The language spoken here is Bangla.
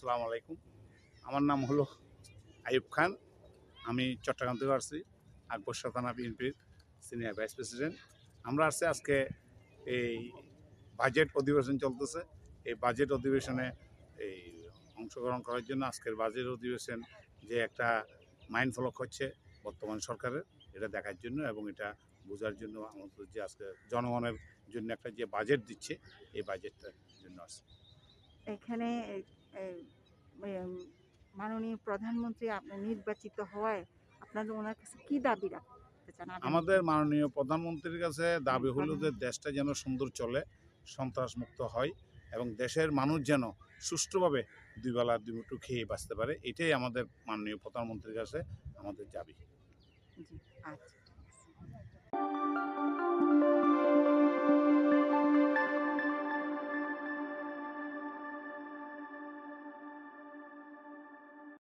আসসালামু আলাইকুম। আমার নাম হলো আইয়ুব খান। আমি চট্টগ্রাম থেকে আসছি, আকবরশাহ থানা বিএনপির সিনিয়র ভাইস প্রেসিডেন্ট। আমরা আসছি আজকে এই বাজেট অধিবেশন চলতেছে। এই বাজেট অধিবেশনে এই অংশগ্রহণ করার জন্য আজকের বাজেট অধিবেশন যে একটা মাইন্ড ফলক হচ্ছে বর্তমান সরকারের, এটা দেখার জন্য এবং এটা বোঝার জন্য আমাদের যে আজকে জনগণের জন্য একটা যে বাজেট দিচ্ছে এই বাজেটটার জন্য আসছে। এখানে এম মাননীয় প্রধানমন্ত্রী আপনার নির্বাচিত হওয়ায় আপনাদের ওনার কাছে কি দাবি রাখতে চান আগামী আমাদের দিনে? মাননীয় প্রধানমন্ত্রীর কাছে হ্যাঁ, দাবি হলো যে প্রধানমন্ত্রী। দেশটা যেন সুন্দর চলে, সন্ত্রাসমুক্ত হয় এবং দেশের মানুষ যেন সুষ্ঠুভাবে দুই বেলা দুই মুঠো খেয়ে বাঁচতে পারে। এটাই আমাদের মাননীয় প্রধানমন্ত্রীর কাছে আমাদের দাবি। জি, আচ্ছা ঠিক আছে।